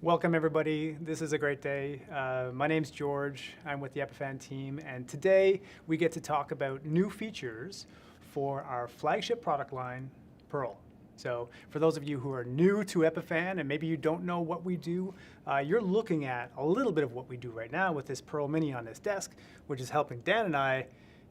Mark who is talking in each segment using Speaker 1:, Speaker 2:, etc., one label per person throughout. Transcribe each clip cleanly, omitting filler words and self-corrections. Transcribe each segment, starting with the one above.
Speaker 1: Welcome everybody. This is a great day. My name's George. I'm with the Epiphan team, and today we get to talk about new features for our flagship product line, Pearl. So for those of you who are new to Epiphan and maybe you don't know what we do, you're looking at a little bit of what we do right now with this Pearl Mini on this desk, which is helping Dan and I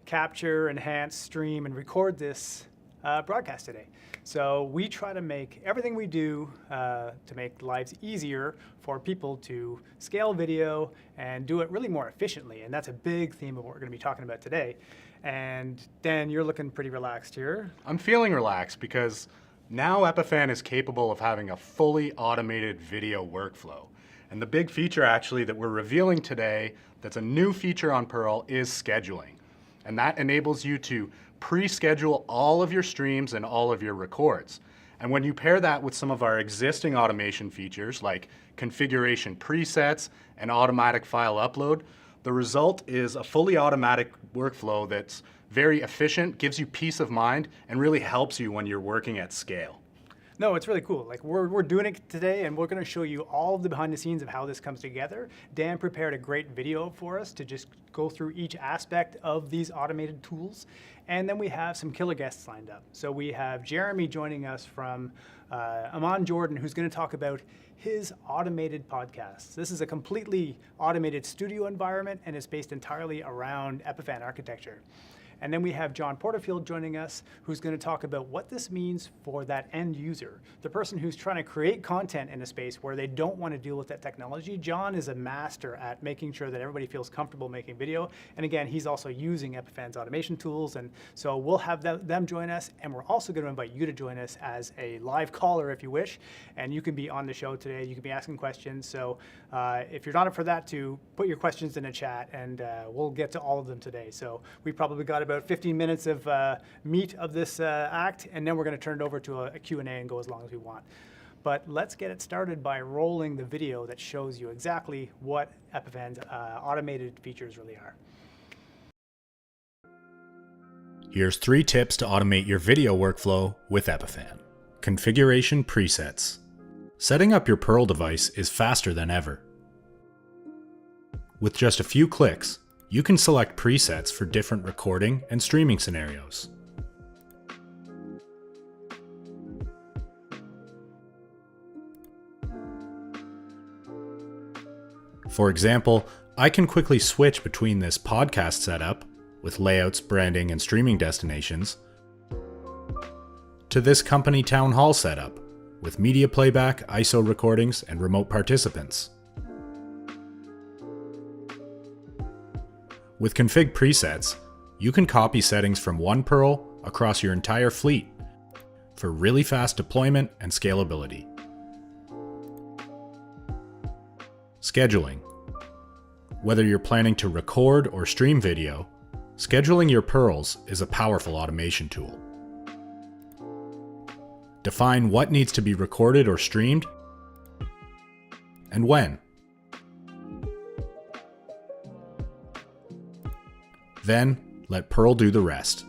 Speaker 1: capture, enhance, stream, and record this broadcast today. So we try to make everything we do to make lives easier for people to scale video and do it really more efficiently. And that's a big theme of what we're going to be talking about today. And Dan, you're looking pretty relaxed here.
Speaker 2: I'm feeling relaxed because now Epiphan is capable of having a fully automated video workflow. And the big feature actually that we're revealing today that's a new feature on Pearl is scheduling. And that enables you to pre-schedule all of your streams and all of your records. And when you pair that with some of our existing automation features like configuration presets and automatic file upload, the result is a fully automatic workflow that's very efficient, gives you peace of mind, and really helps you when you're working at scale.
Speaker 1: No, it's really cool. Like we're doing it today, and we're going to show you all of the behind the scenes of how this comes together. Dan prepared a great video for us to just go through each aspect of these automated tools. And then we have some killer guests lined up. So we have Jeremy joining us from Amman, Jordan, who's going to talk about his automated podcasts. This is a completely automated studio environment, and it's based entirely around Epiphan architecture. And then we have John Porterfield joining us, who's going to talk about what this means for that end user, the person who's trying to create content in a space where they don't want to deal with that technology. John is a master at making sure that everybody feels comfortable making video. And again, he's also using Epiphan's automation tools. And so we'll have them join us. And we're also going to invite you to join us as a live caller if you wish. And you can be on the show today. You can be asking questions. So if you're not up for that, to put your questions in a chat, and we'll get to all of them today. So we probably got about 15 minutes of meat of this act, and then we're going to turn it over to a Q&A and go as long as we want. But let's get it started by rolling the video that shows you exactly what Epiphan's automated features really are.
Speaker 3: Here's 3 tips to automate your video workflow with Epiphan. Configuration presets. Setting up your Pearl device is faster than ever. With just a few clicks, you can select presets for different recording and streaming scenarios. For example, I can quickly switch between this podcast setup, with layouts, branding, and streaming destinations, to this company town hall setup, with media playback, ISO recordings, and remote participants. With config presets, you can copy settings from one Pearl across your entire fleet for really fast deployment and scalability. Scheduling. Whether you're planning to record or stream video, scheduling your Pearls is a powerful automation tool. Define what needs to be recorded or streamed, and when. Then, let Pearl do the rest.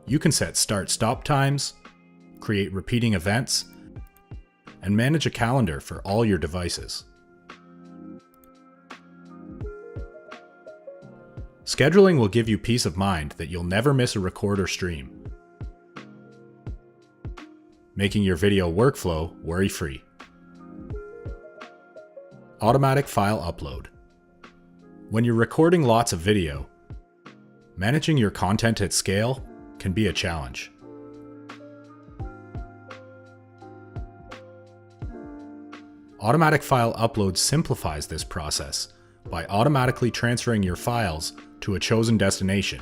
Speaker 3: You can set start-stop times, create repeating events, and manage a calendar for all your devices. Scheduling will give you peace of mind that you'll never miss a record or stream, making your video workflow worry-free. Automatic file upload. When you're recording lots of video, managing your content at scale can be a challenge. Automatic file upload simplifies this process by automatically transferring your files to a chosen destination,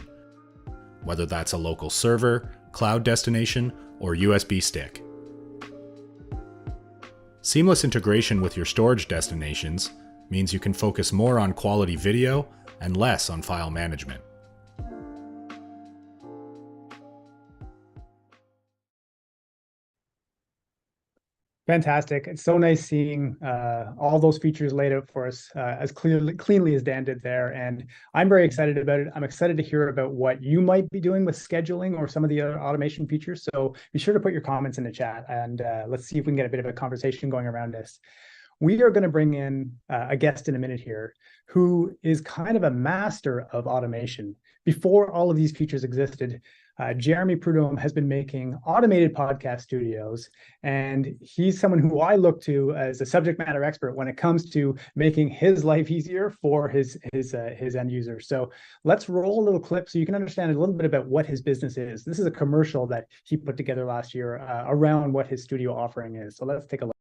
Speaker 3: whether that's a local server, cloud destination, or USB stick. Seamless integration with your storage destinations means you can focus more on quality video and less on file management.
Speaker 1: Fantastic. It's so nice seeing all those features laid out for us as cleanly as Dan did there. And I'm very excited about it. I'm excited to hear about what you might be doing with scheduling or some of the other automation features. So be sure to put your comments in the chat, and let's see if we can get a bit of a conversation going around this. We are going to bring in a guest in a minute here who is kind of a master of automation. Before all of these features existed, Jeremy Prudhomme has been making automated podcast studios, and he's someone who I look to as a subject matter expert when it comes to making his life easier for his end users. So let's roll a little clip so you can understand a little bit about what his business is. This is a commercial that he put together last year around what his studio offering is. So let's take a look.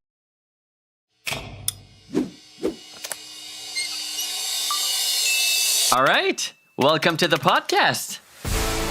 Speaker 4: All right, welcome to the podcast.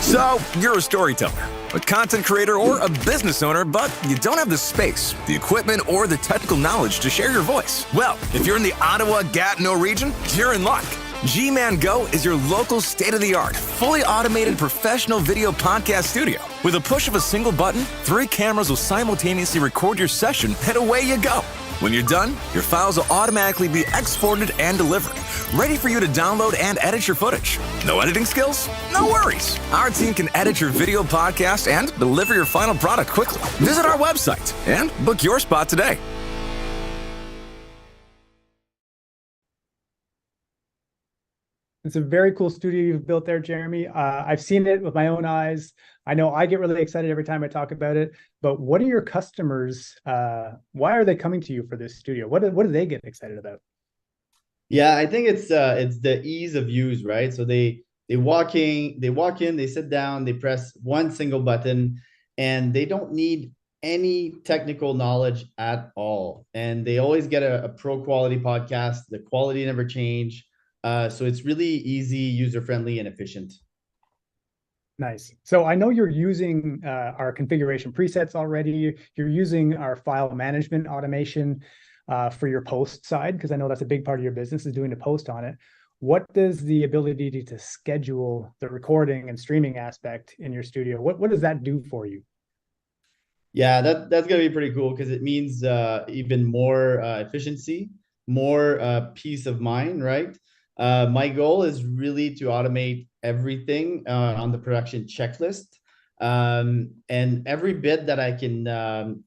Speaker 5: So, you're a storyteller, a content creator, or a business owner, but you don't have the space, the equipment, or the technical knowledge to share your voice. Well, if you're in the Ottawa-Gatineau region, you're in luck. G-Man Go is your local state-of-the-art, fully automated professional video podcast studio. With a push of a single button, 3 cameras will simultaneously record your session, and away you go. When you're done, your files will automatically be exported and delivered, ready for you to download and edit your footage. No editing skills? No worries. Our team can edit your video podcast and deliver your final product quickly. Visit our website and book your spot today.
Speaker 1: It's a very cool studio you've built there, Jeremy. I've seen it with my own eyes. I know I get really excited every time I talk about it, but what are your customers, why are they coming to you for this studio? What do they get excited about?
Speaker 6: Yeah, I think it's the ease of use, right? So they walk in, they sit down, they press one single button, and they don't need any technical knowledge at all. And they always get a pro quality podcast. The quality never change. So it's really easy, user-friendly, and efficient.
Speaker 1: Nice. So I know you're using our configuration presets already. You're using our file management automation for your post side, because I know that's a big part of your business is doing the post on it. What does the ability to schedule the recording and streaming aspect in your studio, what does that do for you?
Speaker 6: Yeah, that's going to be pretty cool because it means even more efficiency, more peace of mind, right? My goal is really to automate everything on the production checklist. And every bit that I can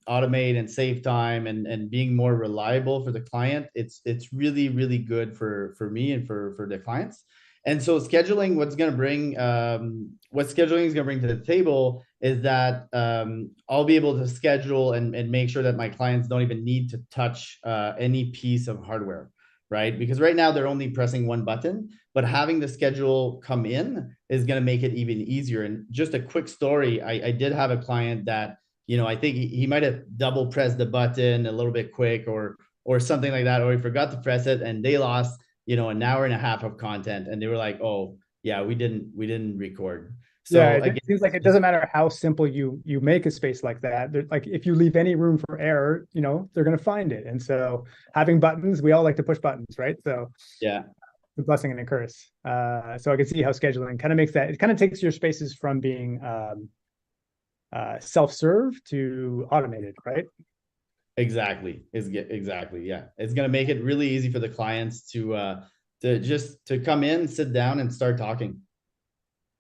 Speaker 6: automate and save time and being more reliable for the client, it's really, really good for me and for the clients. And so scheduling, what scheduling is going to bring to the table is that I'll be able to schedule and make sure that my clients don't even need to touch any piece of hardware. Right? Because right now they're only pressing one button, but having the schedule come in is going to make it even easier. And just a quick story, I did have a client that, I think he might have double pressed the button a little bit quick or something like that, or he forgot to press it and they lost, an hour and a half of content. And they were like, oh yeah, we didn't record. So
Speaker 1: yeah,
Speaker 6: again,
Speaker 1: it seems like it doesn't matter how simple you make a space like that. Like if you leave any room for error, they're going to find it. And so having buttons, we all like to push buttons, right? So
Speaker 6: yeah,
Speaker 1: it's a blessing and a curse. So I can see how scheduling kind of makes that. It kind of takes your spaces from being self-serve to automated, right?
Speaker 6: Exactly. Yeah. It's going to make it really easy for the clients to come in, sit down, and start talking.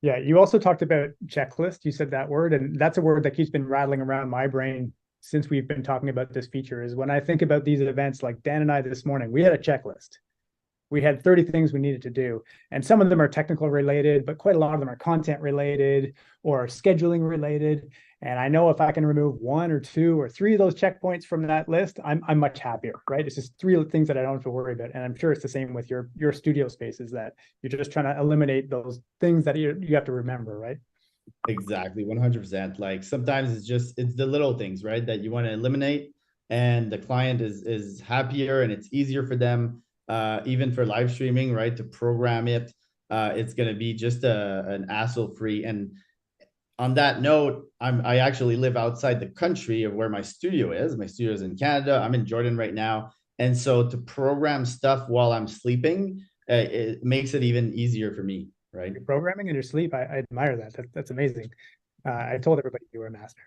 Speaker 1: Yeah, you also talked about checklist. You said that word, and that's a word that keeps been rattling around my brain since we've been talking about this feature. Is when I think about these events, like Dan and I this morning, we had a checklist. We had 30 things we needed to do, and some of them are technical related, but quite a lot of them are content related or scheduling related. And I know if I can remove 1 or 2 or 3 of those checkpoints from that list, I'm much happier, right? It's just 3 things that I don't have to worry about. And I'm sure it's the same with your studio spaces, that you're just trying to eliminate those things that you have to remember, right?
Speaker 6: Exactly, 100%. Like sometimes it's the little things, right, that you want to eliminate, and the client is happier and it's easier for them, even for live streaming, right, to program it. It's going to be just an hassle-free. And on that note, I actually live outside the country of where my studio is. My studio is in Canada. I'm in Jordan right now. And so to program stuff while I'm sleeping, it makes it even easier for me, right?
Speaker 1: You're programming in your sleep. I admire that. That's amazing. I told everybody you were a master.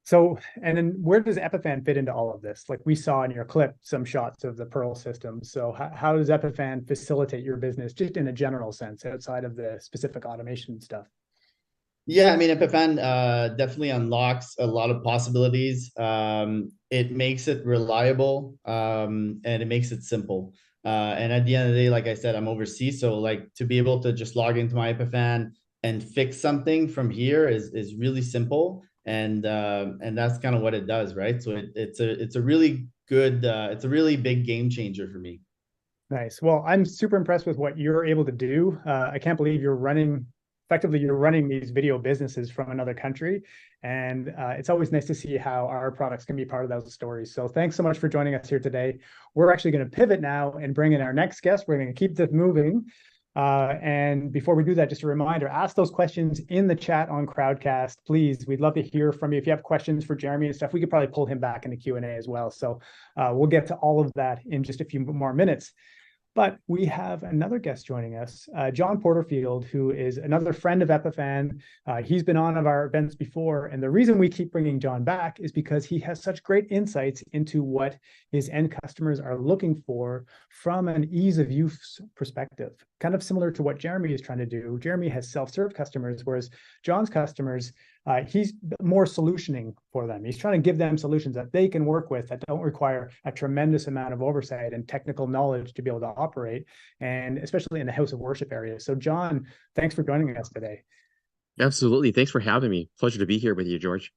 Speaker 1: So, and then where does Epiphan fit into all of this? Like we saw in your clip, some shots of the Pearl system. So how does Epiphan facilitate your business just in a general sense outside of the specific automation stuff?
Speaker 6: Yeah, I mean, Epiphan definitely unlocks a lot of possibilities. It makes it reliable, and it makes it simple. And at the end of the day, like I said, I'm overseas, so like to be able to just log into my Epiphan and fix something from here is really simple, and that's kind of what it does, right? So it's a really good, it's a really big game changer for me.
Speaker 1: Nice. Well, I'm super impressed with what you're able to do. I can't believe effectively, you're running these video businesses from another country. And it's always nice to see how our products can be part of those stories. So thanks so much for joining us here today. We're actually going to pivot now and bring in our next guest. We're going to keep this moving. And before we do that, just a reminder, ask those questions in the chat on Crowdcast, please. We'd love to hear from you. If you have questions for Jeremy and stuff, we could probably pull him back in the Q&A as well. So we'll get to all of that in just a few more minutes. But we have another guest joining us, John Porterfield, who is another friend of Epiphan. He's been on of our events before. And the reason we keep bringing John back is because he has such great insights into what his end customers are looking for from an ease of use perspective, kind of similar to what Jeremy is trying to do. Jeremy has self-serve customers, whereas John's customers, he's more solutioning for them. He's trying to give them solutions that they can work with that don't require a tremendous amount of oversight and technical knowledge to be able to operate, and especially in the house of worship area. So John, thanks for joining us today.
Speaker 7: Absolutely. Thanks for having me. Pleasure to be here with you, George.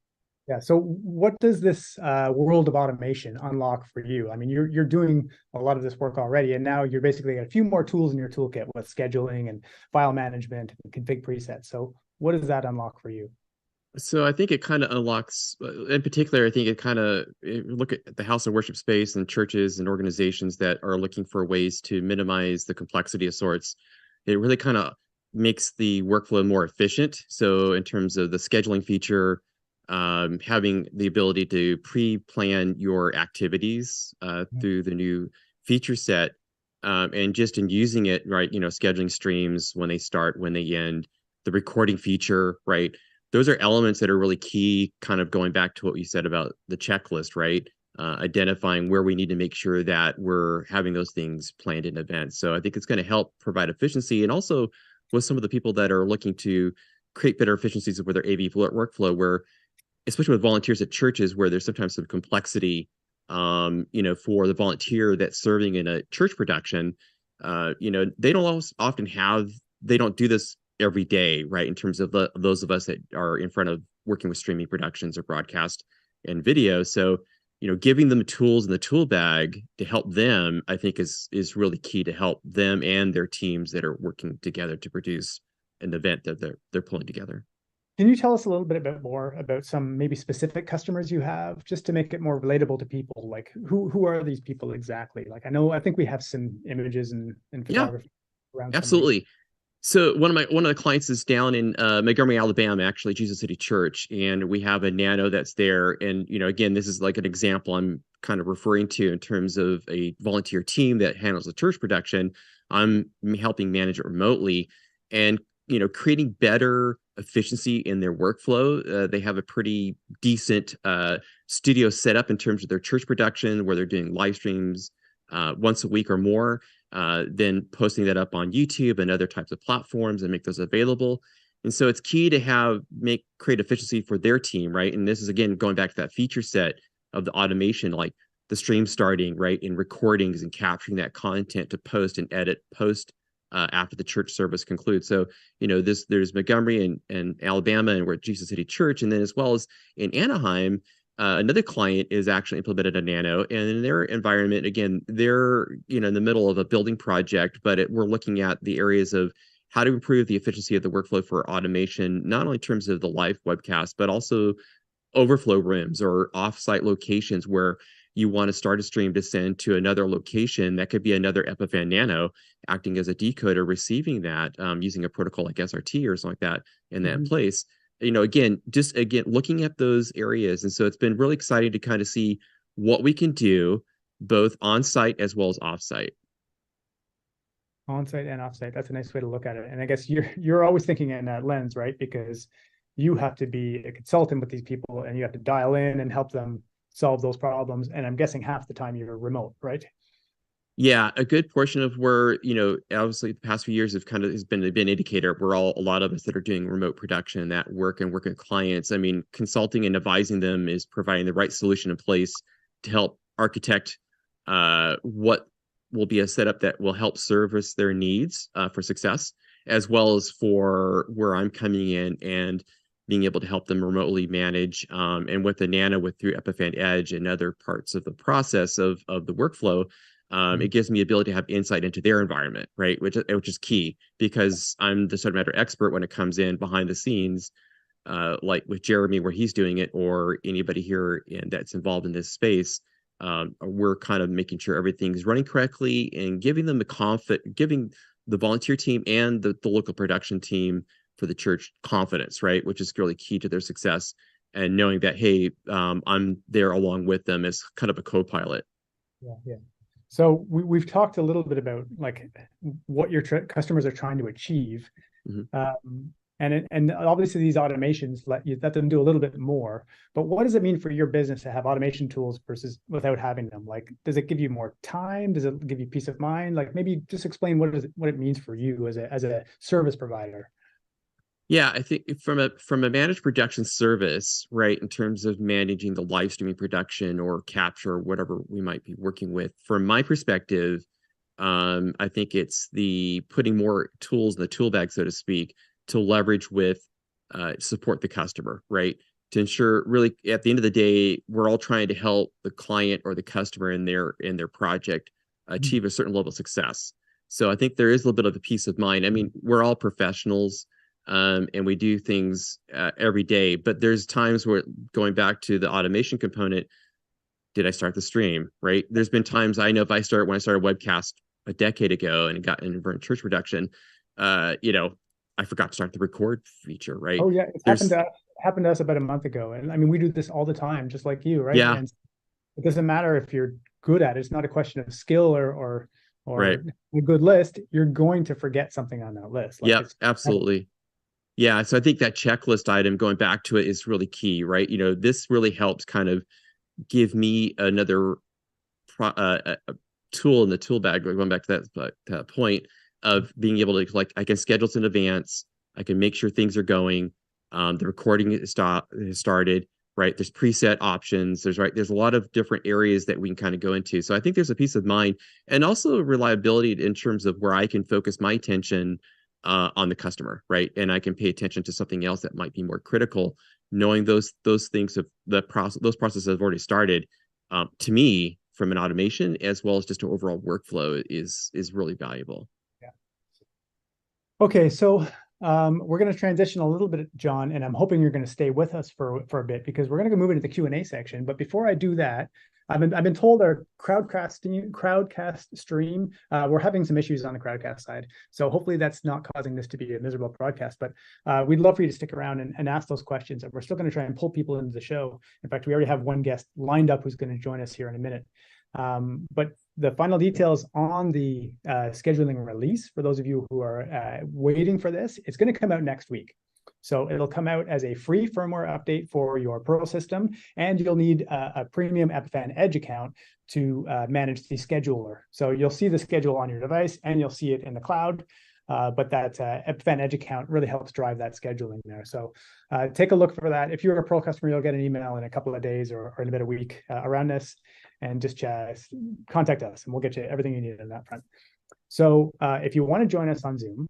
Speaker 1: Yeah. So what does this world of automation unlock for you? I mean, you're doing a lot of this work already, and now you're basically got a few more tools in your toolkit with scheduling and file management and config presets. So what does that unlock for you?
Speaker 7: So I think it kind of unlocks, in particular, I think it kind of look at the house of worship space and churches and organizations that are looking for ways to minimize the complexity of sorts. It really kind of makes the workflow more efficient. So in terms of the scheduling feature, having the ability to pre-plan your activities through the new feature set, and just in using it, right, scheduling streams when they start, when they end, the recording feature, right? Those are elements that are really key, kind of going back to what you said about the checklist, right? Identifying where we need to make sure that we're having those things planned in advance. So I think it's going to help provide efficiency, and also with some of the people that are looking to create better efficiencies with their AV workflow, where, especially with volunteers at churches, where there's sometimes some complexity, for the volunteer that's serving in a church production, they don't do this every day, right? In terms of those of us that are in front of working with streaming productions or broadcast and video. So, giving them the tools in the tool bag to help them, I think is really key to help them and their teams that are working together to produce an event that they're pulling together.
Speaker 1: Can you tell us a little bit more about some maybe specific customers you have, just to make it more relatable to people? Like who are these people exactly? Like I think we have some images and photography around.
Speaker 7: Absolutely. So one of the clients is down in Montgomery, Alabama, actually, Jesus City Church, and we have a nano that's there. And again, this is like an example I'm kind of referring to in terms of a volunteer team that handles the church production. I'm helping manage it remotely, and creating better efficiency in their workflow. They have a pretty decent studio set up in terms of their church production, where they're doing live streams once a week or more. Then posting that up on YouTube and other types of platforms and make those available. And so it's key to create efficiency for their team, right? And this is, again, going back to that feature set of the automation, like the stream starting, right, in recordings and capturing that content to post and edit after the church service concludes. So, there's Montgomery and Alabama, and we're at Jesus City Church. And then as well as in Anaheim, another client is actually implemented a nano, and in their environment, again, they're in the middle of a building project, but we're looking at the areas of how to improve the efficiency of the workflow for automation, not only in terms of the live webcast, but also overflow rooms or offsite locations where you want to start a stream to send to another location. That could be another Epiphan nano acting as a decoder, receiving that using a protocol like SRT or something like that in that place. Again, looking at those areas. And so it's been really exciting to kind of see what we can do both on site as well as off site.
Speaker 1: On site and off site. That's a nice way to look at it. And I guess you're always thinking in that lens, right? Because you have to be a consultant with these people and you have to dial in and help them solve those problems. And I'm guessing half the time you're remote, right?
Speaker 7: Yeah, a good portion of where, obviously the past few years have kind of has been an indicator. A lot of us that are doing remote production, that work and working with clients. I mean, consulting and advising them is providing the right solution in place to help architect what will be a setup that will help service their needs for success, as well as for where I'm coming in and being able to help them remotely manage. And with the Nano, through Epiphan Edge and other parts of the process of the workflow, it gives me the ability to have insight into their environment, right? Which is key, because I'm the subject matter expert when it comes in behind the scenes, like with Jeremy, where he's doing it, or anybody here that's involved in this space. We're kind of making sure everything's running correctly and giving them giving the volunteer team and the local production team for the church confidence, right? Which is really key to their success, and knowing that, hey, I'm there along with them as kind of a co-pilot.
Speaker 1: Yeah. So we've talked a little bit about like what your customers are trying to achieve. And obviously these automations let them do a little bit more, but what does it mean for your business to have automation tools versus without having them? Like, does it give you more time? Does it give you peace of mind? Like, maybe just explain what it means for you as a service provider.
Speaker 7: Yeah, I think from a managed production service, right, in terms of managing the live streaming production or capture, or whatever we might be working with, from my perspective, I think it's the putting more tools in the tool bag, so to speak, to leverage with support the customer, right? To ensure, really, at the end of the day, we're all trying to help the client or the customer in their project achieve a certain level of success. So I think there is a little bit of a peace of mind. I mean, we're all professionals. And we do things every day, but there's times where, going back to the automation component, did I start the stream, right? There's been times, I know, when I started webcast a decade ago and got into church production, I forgot to start the record feature, right?
Speaker 1: Oh yeah, it happened to us about a month ago. And I mean, we do this all the time, just like you, right?
Speaker 7: Yeah.
Speaker 1: And it doesn't matter if you're good at it. It's not a question of skill or
Speaker 7: right.
Speaker 1: a good list. You're going to forget something on that list.
Speaker 7: Like, absolutely. Yeah, so I think that checklist item, going back to it, is really key, right? This really helps kind of give me another tool in the tool bag, going back to that point of being able to, like, I can schedule it in advance. I can make sure things are going. The recording has started, right? There's preset options. There's a lot of different areas that we can kind of go into. So I think there's a peace of mind and also reliability in terms of where I can focus my attention on the customer, right? And I can pay attention to something else that might be more critical, knowing those things of those processes have already started. To me, from an automation as well as just an overall workflow, is really valuable.
Speaker 1: Yeah. Okay, so we're going to transition a little bit, John, and I'm hoping you're going to stay with us for a bit, because we're going to move into the Q&A section. But before I do that, I've been told our crowdcast stream, we're having some issues on the crowdcast side. So hopefully that's not causing this to be a miserable broadcast. But we'd love for you to stick around and ask those questions. And we're still going to try and pull people into the show. In fact, we already have one guest lined up who's going to join us here in a minute. But the final details on the scheduling release, for those of you who are waiting for this, it's going to come out next week. So it'll come out as a free firmware update for your Pearl system, and you'll need a premium Epiphan Edge account to manage the scheduler. So you'll see the schedule on your device and you'll see it in the cloud, but that Epiphan Edge account really helps drive that scheduling there. So take a look for that. If you're a Pearl customer, you'll get an email in a couple of days or in about a week around this, and just contact us and we'll get you everything you need on that front. So if you want to join us on Zoom,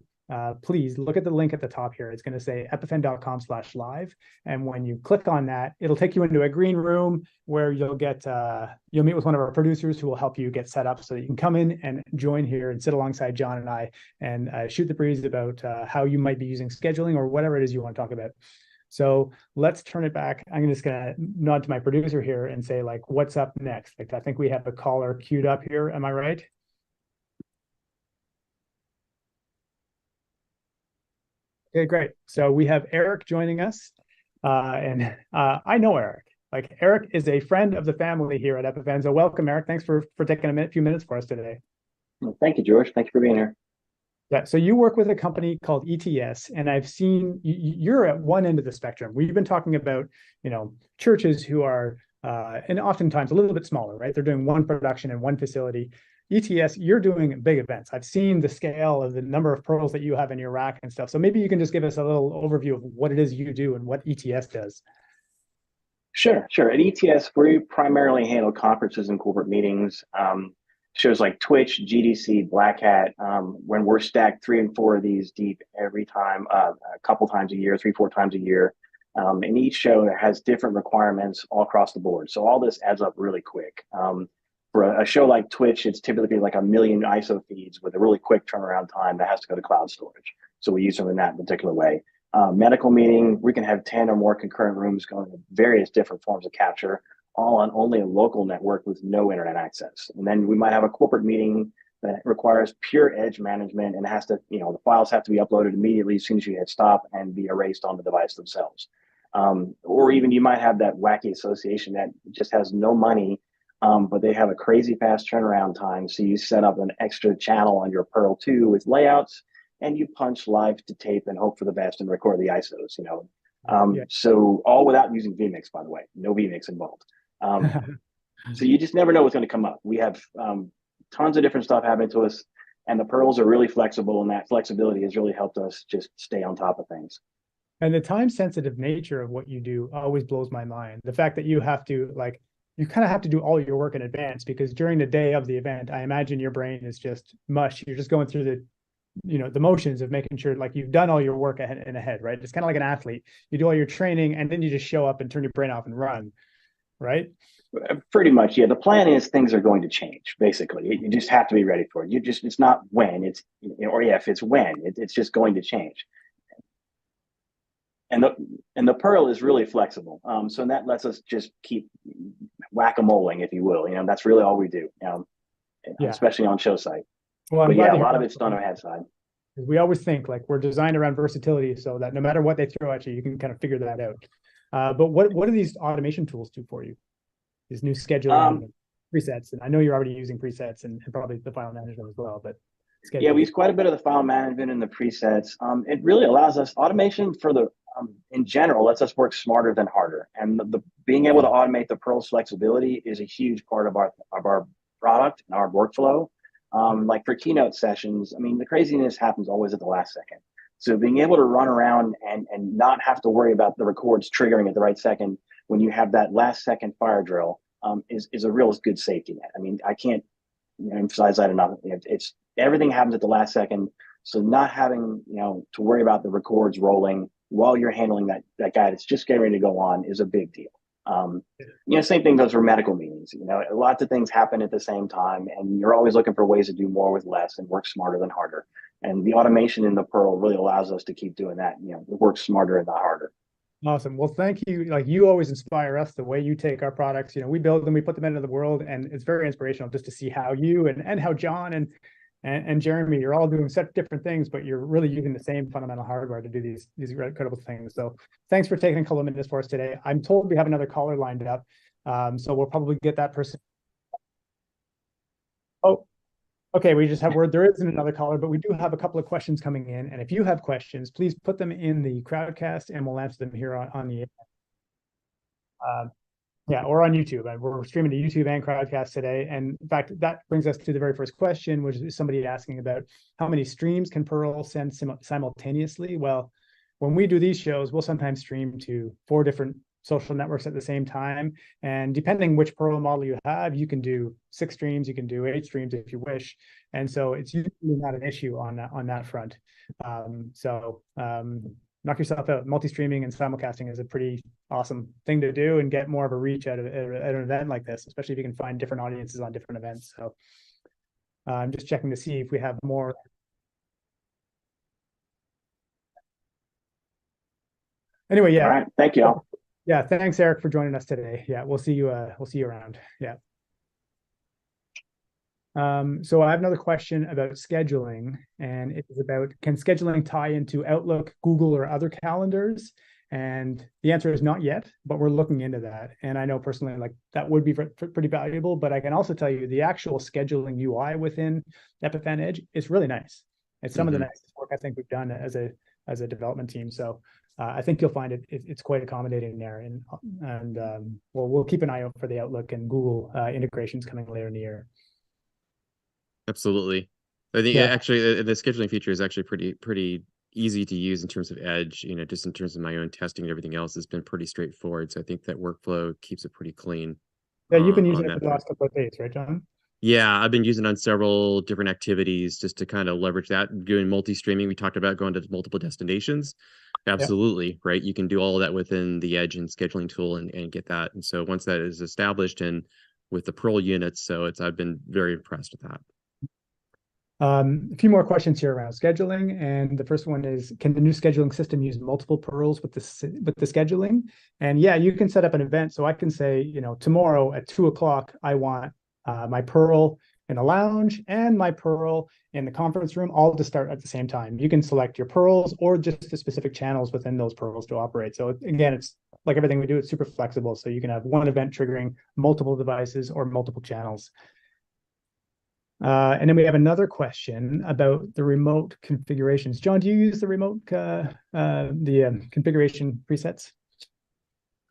Speaker 1: please look at the link at the top here. It's going to say epiphan.com/live. And when you click on that, it'll take you into a green room where you'll meet with one of our producers who will help you get set up so that you can come in and join here and sit alongside John and I and shoot the breeze about how you might be using scheduling or whatever it is you want to talk about. So let's turn it back. I'm just going to nod to my producer here and say, like, what's up next? Like, I think we have a caller queued up here. Am I right? Okay, great. So we have Erich joining us, and I know Erich. Like, Erich is a friend of the family here at Epiphan. So welcome, Erich. Thanks for taking a few minutes for us today.
Speaker 8: Well, thank you, George. Thank you for being here.
Speaker 1: Yeah, so you work with a company called ETS, and I've seen you're at one end of the spectrum. We've been talking about, churches who are, and oftentimes a little bit smaller, right? They're doing one production in one facility. ETS, you're doing big events. I've seen the scale of the number of pearls that you have in your rack and stuff. So maybe you can just give us a little overview of what it is you do and what ETS does.
Speaker 8: Sure. At ETS, we primarily handle conferences and corporate meetings. Shows like Twitch, GDC, Black Hat, when we're stacked 3 and 4 of these deep every time, a couple times a year, 3-4 times a year. And each show has different requirements all across the board. So all this adds up really quick. For a show like Twitch, it's typically like 1 million ISO feeds with a really quick turnaround time that has to go to cloud storage. So we use them in that particular way. Medical meeting, we can have 10 or more concurrent rooms going to various different forms of capture, all on only a local network with no internet access. And then we might have a corporate meeting that requires pure edge management and has to, the files have to be uploaded immediately as soon as you hit stop and be erased on the device themselves. Or even you might have that wacky association that just has no money, but they have a crazy fast turnaround time. So you set up an extra channel on your Pearl 2 with layouts, and you punch live to tape and hope for the best and record the ISOs, So all without using vMix, by the way, no vMix involved. So you just never know what's going to come up. We have tons of different stuff happening to us, and the pearls are really flexible, and that flexibility has really helped us just stay on top of things.
Speaker 1: And the time sensitive nature of what you do always blows my mind. The fact that you have to you kind of have to do all your work in advance, because during the day of the event, I imagine your brain is just mush. You're just going through the motions of making sure you've done all your work ahead, right? It's kind of like an athlete. You do all your training and then you just show up and turn your brain off and run, right?
Speaker 8: Pretty much, yeah. The plan is things are going to change, basically. You just have to be ready for it. It's not when, it's, or if, it's when. It's just going to change. And the Pearl is really flexible. So that lets us just keep whack-a-moling, if you will. That's really all we do, especially on show site.
Speaker 1: Well,
Speaker 8: but yeah, a lot of it's done on head side.
Speaker 1: We always think we're designed around versatility, so that no matter what they throw at you, you can kind of figure that out. But what do these automation tools do for you? These new scheduling presets, and I know you're already using presets and probably the file management as well. But
Speaker 8: yeah, we use quite a bit of the file management and the presets. It really allows us automation for the in general lets us work smarter than harder, and the being able to automate the Pearl's flexibility is a huge part of our product and our workflow. Like for keynote sessions, the craziness happens always at the last second. So being able to run around and not have to worry about the records triggering at the right second when you have that last second fire drill is a real good safety net. I can't emphasize that enough. It's everything happens at the last second. So not having to worry about the records rolling while you're handling that guy that's just getting ready to go on is a big deal. Same thing goes for medical meetings. Lots of things happen at the same time, and you're always looking for ways to do more with less and work smarter than harder. And the automation in the Pearl really allows us to keep doing that. Work smarter and not harder.
Speaker 1: Awesome. Well, thank you. You always inspire us the way you take our products. We build them, we put them into the world, and it's very inspirational just to see how you and how John and Jeremy, you're all doing such different things, but you're really using the same fundamental hardware to do these incredible things. So thanks for taking a couple of minutes for us today. I'm told we have another caller lined up, so we'll probably get that person. Oh, okay. We just have word there isn't another caller, but we do have a couple of questions coming in. And if you have questions, please put them in the crowdcast and we'll answer them here on the or on YouTube. And we're streaming to YouTube and crowdcast today. And in fact, that brings us to the very first question, which is somebody asking about how many streams can Pearl send simultaneously? Well, when we do these shows, we'll sometimes stream to 4 different social networks at the same time. And depending which Pearl model you have, you can do 6 streams, you can do 8 streams if you wish. And so it's usually not an issue on that front. Knock yourself out. Multi-streaming and simulcasting is a pretty awesome thing to do and get more of a reach out of an event like this, especially if you can find different audiences on different events. So I'm just checking to see if we have more. Anyway, yeah.
Speaker 8: All right. Thank you all.
Speaker 1: Yeah, thanks, Eric, for joining us today. Yeah, we'll see you around. Yeah. So I have another question about scheduling, and it is about, can scheduling tie into Outlook, Google, or other calendars? And the answer is not yet, but we're looking into that. And I know personally, that would be pretty valuable, but I can also tell you the actual scheduling UI within Epiphan Edge is really nice. It's some of the nicest work I think we've done as a development team. So I think you'll find it's quite accommodating there, and we'll keep an eye out for the Outlook and Google integrations coming later in the year.
Speaker 7: Absolutely. I think actually the scheduling feature is actually pretty easy to use in terms of Edge, just in terms of my own testing and everything else. It's been pretty straightforward. So I think that workflow keeps it pretty clean.
Speaker 1: Yeah, you've been using it for the last couple of days, right, John?
Speaker 7: Yeah, I've been using it on several different activities just to kind of leverage that. Doing multi-streaming, we talked about going to multiple destinations. Absolutely, right? You can do all of that within the Edge and scheduling tool and get that. And so once that is established and with the Pearl units, I've been very impressed with that.
Speaker 1: A few more questions here around scheduling, and the first one is: can the new scheduling system use multiple pearls with the scheduling? And yeah, you can set up an event. So I can say, tomorrow at 2:00, I want my pearl in the lounge and my pearl in the conference room all to start at the same time. You can select your pearls or just the specific channels within those pearls to operate. So again, it's like everything we do, it's super flexible. So you can have one event triggering multiple devices or multiple channels. And then we have another question about the remote configurations. John, do you use the remote configuration presets?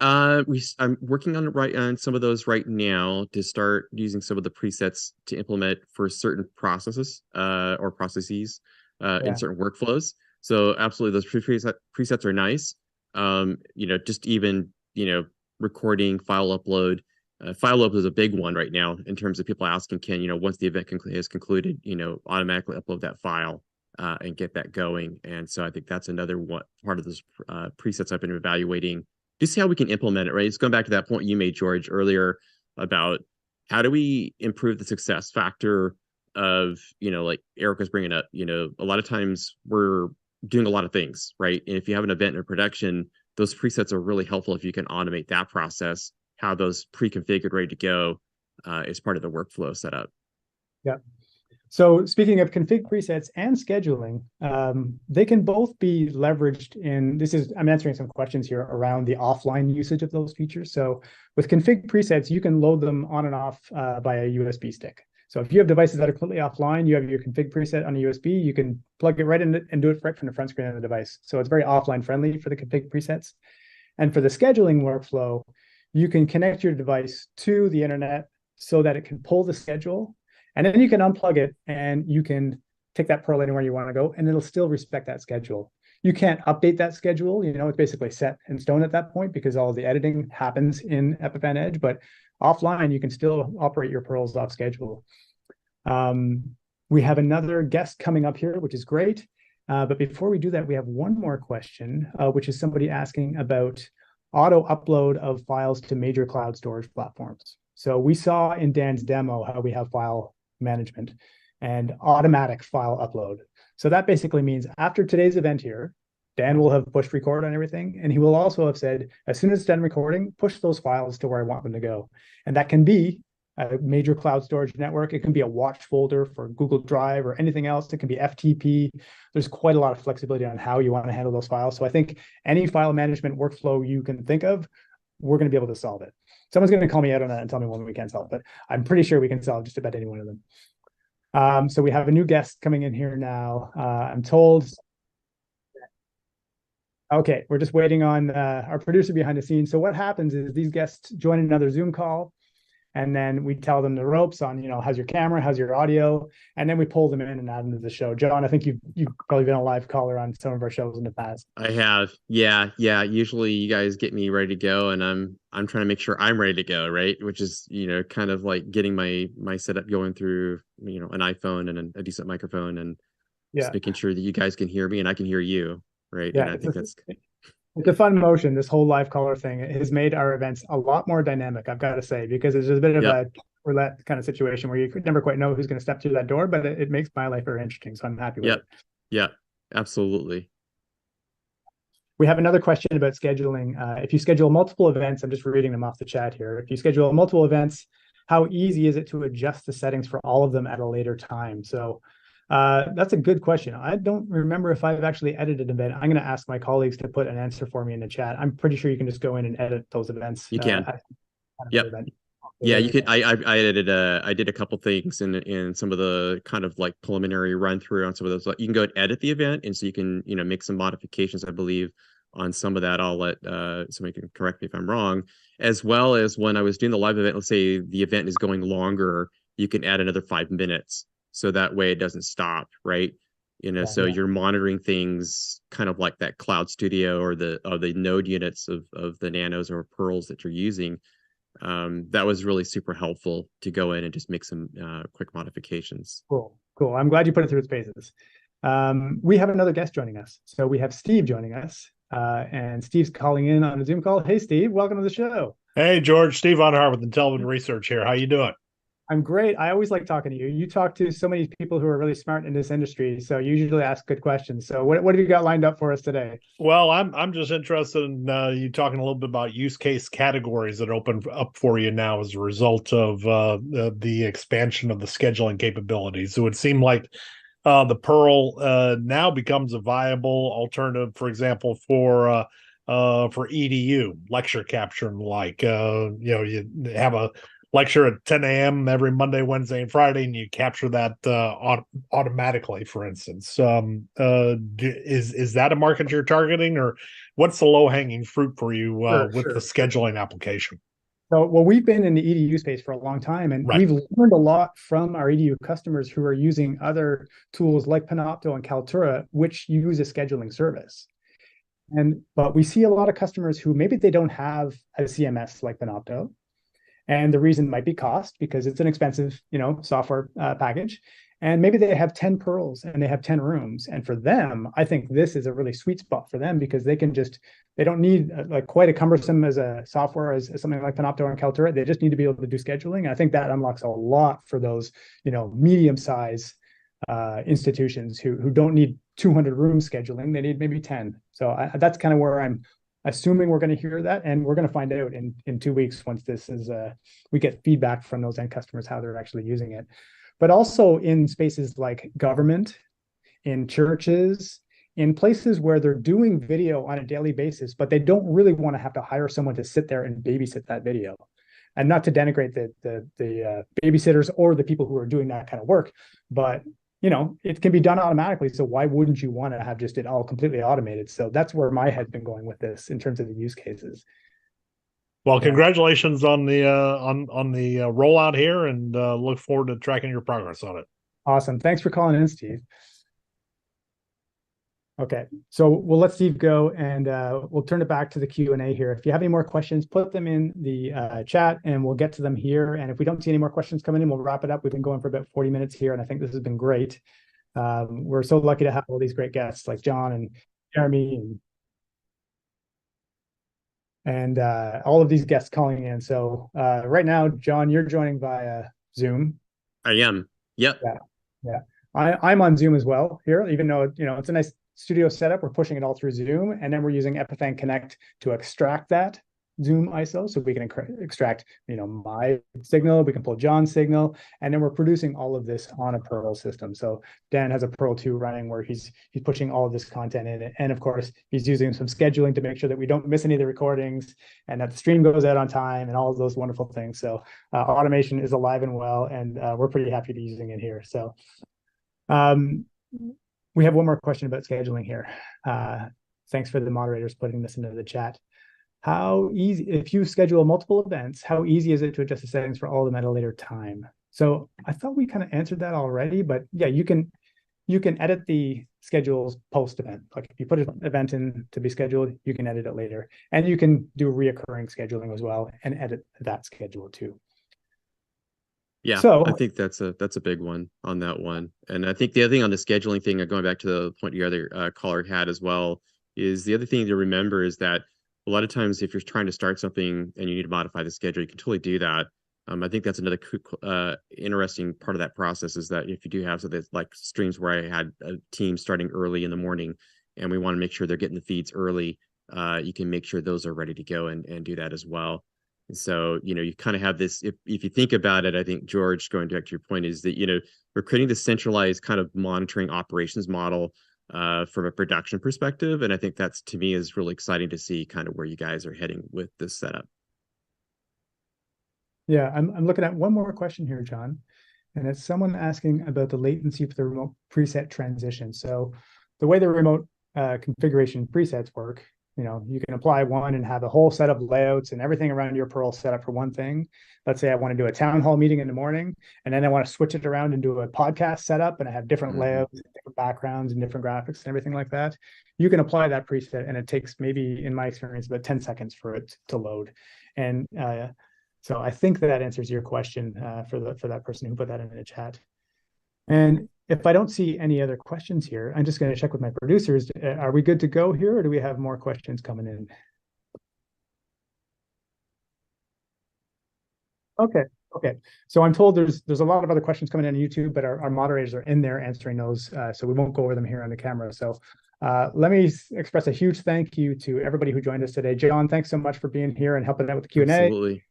Speaker 7: I'm working on some of those right now to start using some of the presets to implement for certain processes or processes in certain workflows. So absolutely, those presets are nice. Just even recording file upload. File upload is a big one right now in terms of people asking, once the event is concluded, automatically upload that file and get that going. And so I think that's another part of those presets I've been evaluating. Just see how we can implement it, right? It's going back to that point you made, George, earlier about how do we improve the success factor of, like Eric was bringing up, a lot of times we're doing a lot of things, right? And if you have an event in production, those presets are really helpful if you can automate that process, how those pre-configured, ready to go is part of the workflow setup.
Speaker 1: Yeah. So speaking of config presets and scheduling, they can both be leveraged I'm answering some questions here around the offline usage of those features. So with config presets, you can load them on and off by a USB stick. So if you have devices that are completely offline, you have your config preset on a USB, you can plug it right in and do it right from the front screen of the device. So it's very offline friendly for the config presets. And for the scheduling workflow, you can connect your device to the internet so that it can pull the schedule. And then you can unplug it and you can take that pearl anywhere you want to go, and it'll still respect that schedule. You can't update that schedule. It's basically set in stone at that point because all the editing happens in Epiphan Edge, but offline, you can still operate your pearls off schedule. We have another guest coming up here, which is great. But before we do that, we have one more question, which is somebody asking about auto upload of files to major cloud storage platforms. So we saw in Dan's demo how we have file management and automatic file upload. So that basically means after today's event here, Dan will have pushed record on everything, and he will also have said, as soon as it's done recording, push those files to where I want them to go. And that can be a major cloud storage network. It can be a watch folder for Google Drive or anything else. It can be FTP. There's quite a lot of flexibility on how you want to handle those files. So I think any file management workflow you can think of, we're going to be able to solve it. Someone's going to call me out on that and tell me when we can solve it, but I'm pretty sure we can solve just about any one of them. So we have a new guest coming in here now. I'm told. Okay, we're just waiting on our producer behind the scenes. So what happens is these guests join another Zoom call, and then we tell them the ropes on, how's your camera, how's your audio, and then we pull them in and add them to the show. John, I think you've probably been a live caller on some of our shows in the past.
Speaker 7: I have, yeah. Usually you guys get me ready to go, and I'm trying to make sure I'm ready to go, right? Which is kind of like getting my setup going through an iPhone and a decent microphone, and just making sure that you guys can hear me and I can hear you, right?
Speaker 1: Yeah,
Speaker 7: and I think that's.
Speaker 1: It's a fun motion. This whole live caller thing has made our events a lot more dynamic, I've got to say, because it's a bit of a roulette kind of situation where you never quite know who's going to step through that door, but it makes my life very interesting. So I'm happy with it.
Speaker 7: Yeah, absolutely.
Speaker 1: We have another question about scheduling. If you schedule multiple events, I'm just reading them off the chat here. If you schedule multiple events, how easy is it to adjust the settings for all of them at a later time? So that's a good question. I don't remember if I've actually edited an event. I'm going to ask my colleagues to put an answer for me in the chat. I'm pretty sure you can just go in and edit those events.
Speaker 7: You can. Yeah, you could. I did a couple things in some of the kind of like preliminary run through on some of those. Like, you can go and edit the event, and so you can make some modifications, I believe, on some of that. I'll let somebody can correct me if I'm wrong. As well as when I was doing the live event, let's say the event is going longer, you can add another 5 minutes, so that way it doesn't stop, right? So
Speaker 1: Yeah.
Speaker 7: you're monitoring things kind of like that Cloud Studio or the node units of the nanos or pearls that you're using. That was really super helpful to go in and just make some quick modifications.
Speaker 1: Cool. Cool. I'm glad you put it through its paces. We have another guest joining us. So we have Steve joining us, and Steve's calling in on a Zoom call. Hey, Steve, welcome to the show.
Speaker 9: Hey, George, Steve Onhart with Intelligent Research here. How you doing?
Speaker 1: I'm great. I always like talking to you. You talk to so many people who are really smart in this industry, so you usually ask good questions. So what have you got lined up for us today?
Speaker 9: Well, I'm just interested in you talking a little bit about use case categories that open up for you now as a result of the expansion of the scheduling capabilities. So it seemed like the Perl now becomes a viable alternative, for example, for EDU lecture capture and like. You have a lecture at 10 a.m. every Monday, Wednesday, and Friday, and you capture that automatically, for instance. Is that a market you're targeting, or what's the low-hanging fruit for you with the scheduling application?
Speaker 1: So, well, we've been in the EDU space for a long time, and we've learned a lot from our EDU customers who are using other tools like Panopto and Kaltura, which use a scheduling service. But we see a lot of customers who maybe they don't have a CMS like Panopto. And the reason might be cost, because it's an expensive, software package. And maybe they have 10 pearls and they have 10 rooms. And for them, I think this is a really sweet spot for them, because they don't need like quite a cumbersome as a software as something like Panopto and Kaltura. They just need to be able to do scheduling. And I think that unlocks a lot for those, medium-size institutions who don't need 200 room scheduling. They need maybe 10. So that's kind of where I'm assuming we're going to hear that, and we're going to find out in 2 weeks once this is we get feedback from those end customers how they're actually using it. But also in spaces like government, in churches, in places where they're doing video on a daily basis, but they don't really want to have to hire someone to sit there and babysit that video. And not to denigrate the babysitters or the people who are doing that kind of work, but it can be done automatically. So why wouldn't you want to have just it all completely automated? So that's where my head's been going with this in terms of the use cases.
Speaker 9: Well, congratulations on the rollout here, and look forward to tracking your progress on it.
Speaker 1: Awesome. Thanks for calling in, Steve. Okay, so we'll let Steve go, and we'll turn it back to the Q&A here. If you have any more questions, put them in the chat, and we'll get to them here. And if we don't see any more questions coming in, we'll wrap it up. We've been going for about 40 minutes here, and I think this has been great. We're so lucky to have all these great guests like John and Jeremy and all of these guests calling in. So right now, John, you're joining via Zoom.
Speaker 7: I am. Yep.
Speaker 1: Yeah. I'm on Zoom as well here, even though it's a nice studio setup. We're pushing it all through Zoom, and then we're using Epiphan Connect to extract that Zoom ISO, so we can extract my signal, we can pull John's signal, and then we're producing all of this on a Perl system. So Dan has a Perl 2 running where he's pushing all of this content in it, and of course he's using some scheduling to make sure that we don't miss any of the recordings and that the stream goes out on time and all of those wonderful things. So automation is alive and well, and we're pretty happy to be using it here. So we have one more question about scheduling here. Thanks for the moderators putting this into the chat. How easy, if you schedule multiple events, how easy is it to adjust the settings for all the metalater time? So I thought we kind of answered that already, but yeah, you can edit the schedules post-event. Like if you put an event in to be scheduled, you can edit it later. And you can do reoccurring scheduling as well and edit that schedule too.
Speaker 7: Yeah,
Speaker 1: so
Speaker 7: I think that's a big one on that one. And I think the other thing on the scheduling thing, going back to the point your other caller had as well, is the other thing to remember is that a lot of times if you're trying to start something and you need to modify the schedule, you can totally do that. I think that's another interesting part of that process, is that if you do have something like streams where I had a team starting early in the morning and we want to make sure they're getting the feeds early, you can make sure those are ready to go and do that as well. And so, you kind of have this, if you think about it, I think, George, going back to your point, is that, we're creating this centralized kind of monitoring operations model from a production perspective. And I think that's, to me, is really exciting to see kind of where you guys are heading with this setup.
Speaker 1: Yeah, I'm looking at one more question here, John, and it's someone asking about the latency for the remote preset transition. So the way the remote configuration presets work, you can apply one and have a whole set of layouts and everything around your Perl set up for one thing. Let's say I want to do a town hall meeting in the morning, and then I want to switch it around and do a podcast setup, and I have different layouts, different backgrounds, and different graphics and everything like that. You can apply that preset, and it takes maybe, in my experience, about 10 seconds for it to load. And so I think that answers your question for that person who put that in the chat. And if I don't see any other questions here, I'm just going to check with my producers. Are we good to go here, or do we have more questions coming in? Okay. So I'm told there's a lot of other questions coming in on YouTube, but our moderators are in there answering those, so we won't go over them here on the camera. So let me express a huge thank you to everybody who joined us today. John, thanks so much for being here and helping out with the Q&A.
Speaker 7: Absolutely.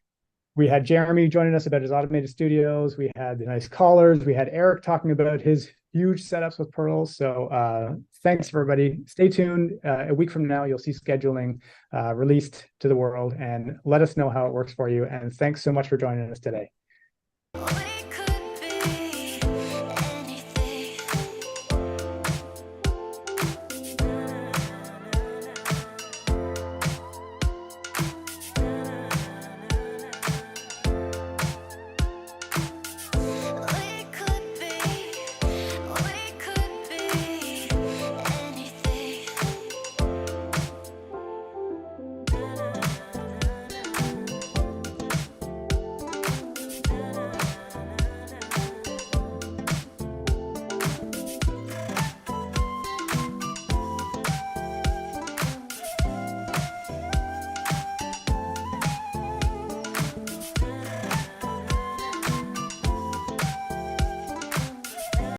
Speaker 1: We had Jeremy joining us about his automated studios. We had the nice callers. We had Eric talking about his huge setups with Perl. So thanks, everybody. Stay tuned. A week from now, you'll see scheduling released to the world, and let us know how it works for you. And thanks so much for joining us today.